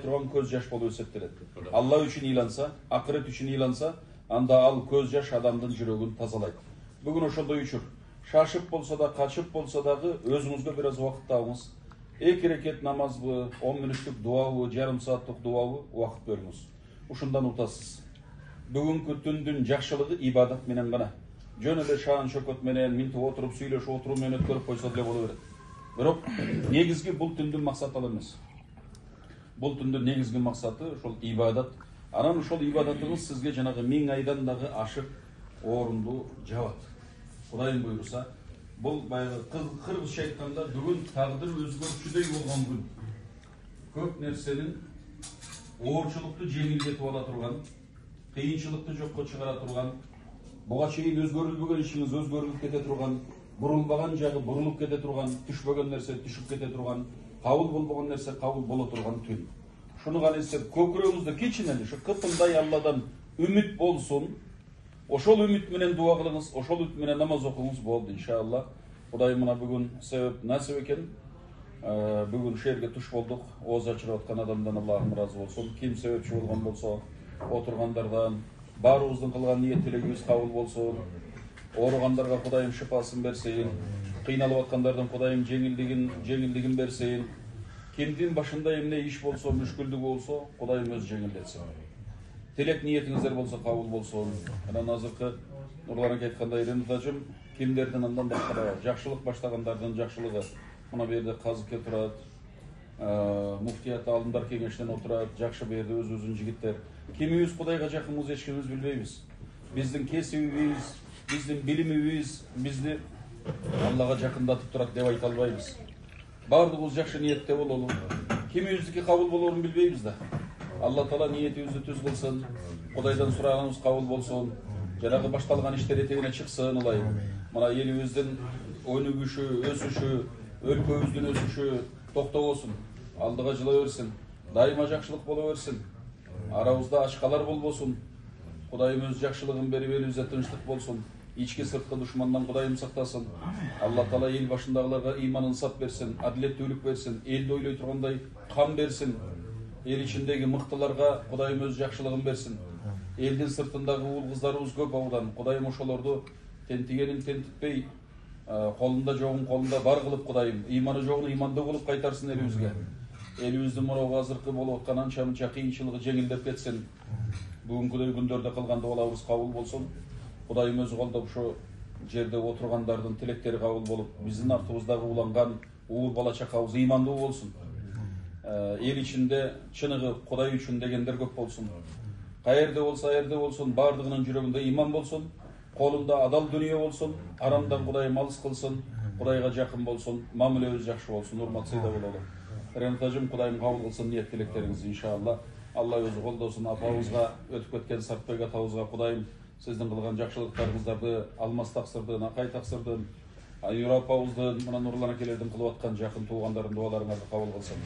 турган көз жаш болуп эсептелет. Алла үчүн ыйланса, акырет үчүн ыйланса, анда ал көз жаш адамдын жүрөгүн тазалайт. Бүгүн ошондой учур. Шашып болсо да, качып болсо дагы өзүңүзгө бир аз убакыт табыңыз. 2 рекет намазбы, 10 мүнөттүк дуабы, жарым сааттык дуабы убакыт бериңиз. Ушундан утасыз. Бүгүнкү түндүн жакшылыгы ибадат менен гана. Жөн эле шаан шөкөт менен минтип отуруп сүйлөшүп отуруу менен өткөрүп койсо деле боло берет. Бирок негизги бул түндүн максаты ал эмес. Бул түндүн негизги максаты ошол ибадат. Анан ошол ибадатыңыз сизге жанагы 1000 айдан дагы ашык орунду жабат. Кудайым буйруса, бул баягы кыргызча айтканда бүгүн тагдыр өзгөрчүдөй болгон күн. Көп нерсенин оорчулукту жеңилдетип ала турган, кыйынчылыкты жокко чыгара турган, буга чейин өзгөрүлбөгөн ишиңиз өзгөрүлүп кете турган, бурулбаган жагы бурулуп кете турган, түшпөгөн нерсе түшүп кете турган, кабыл болбогон нерсе кабыл боло турган түн. Шуну гана эстеп, көкүрөгүңүздө кичинеле ушу кытымдай Алладан үмүт болсун. Ошол үмүт менен дуа кылыңыз, ошол үмүт менен намаз окуңуз болду иншалла. Кудайым мына бүгүн себеп насип экен. Бүгүн ушул жерге туш болдук. Ооз ачырып аткан адамдан Аллахым ыраазы болсун. Ким себепчи болгон болсо, отургандардан баарыбыздын кылган ниет тилегибиз кабыл болсун. Ооругандарга Кудайым шифасын берсин. Кыйналып аткандардын Кудайым жеңилдигин берсин. Кимдин башында эмне иш болсо, мүшкүлдүгү болсо, Кудайым өзү жеңилдетсин. Телек ниетиңиздер болсо кабыл болсун. Анан азыркы Нурлан айткандай Ренатажым, кимдердин андан башка жакшылык баштагандардын жакшылыгы. Мына бу жерде казыке турат, муфтият алымдар кеңешинен отурат, жакшы бу жерде өзүбүздүн жигиттер. Кимибиз Кудайга жакынбыз эч кимибиз билбейбиз. Биздин кесибибиз, биздин билимибиз бизди Аллага жакындатып турат деп айта албайбыз. Бардыгыбыз жакшы ниетте бололу. Кимибиздики кабыл болорун билбейбиз да. Алла Таала ниетибизди түз кылсын, Кудайдан сураганыбыз кабыл болсун, жанагы башталган иштер этегине чыксын ылайым. Мына элибиздин өнүгүшү, өсүшү, өлкөбүздүн өсүшү токтобосун, алдыга жыла берсин, дайыма жакшылык боло берсин, арабызда ачкалар болбосун, Кудайым өз жакшылыгын берип элибизде тынчтык болсун, ички сырткы душмандан Кудайым сактасын. Алла Таала эл башындагыларга ыйман ынсап берсин, адилеттүүлүк берсин, элди ойлой тургандай кам берсин. Эл ичиндеги мыктыларга Кудайым өз жакшылыгын берсин. Элдин сыртындагы уул кыздарыбыз көп аудан. Кудайым ошолорду тентигенин тентитпей, колунда жогун колунда бар кылып Кудайым, ыйманы жогун ыймандуу кылып кайтарсын элибизге. Элибиздин мына азыркы болуп аткан анча-мынча кыйынчылыгы жеңилдеп кетсин. Бүгүнкүдөй күндөрдө кылган дуаларыбыз кабыл болсун. Кудайым өзү колдоп ушу жерде отургандардын тилектери кабыл болуп, биздин артыбыздагы уланган уул бала чакабыз ыймандуу болсун. Эл ичинде чыныгы Кудай үчүн дегендер көп болсун. Каерде болсун, бардыгынын жүрөгүндө ыйман болсун, колунда адал дүнүйө болсун, арамдан Кудайым алыс кылсын, Кудайга жакын болсун, мамилебиз жакшы болсун, урматсыйда бололу. Ренатажым, Кудайым кабыл кылсын ниет тилектериңизди иншалла. Алла өзү колдосун. Апабызга, өтүп кеткен Сартбек атабызга Кудайым сиздин кылган жакшылыктарыңыздарды алмас таксырдын, акай таксырдын, Айнура апабыздын, мына Нурлан акелердин кылып аткан жакын туугандардын дуаларыңарды кабыл кылсын.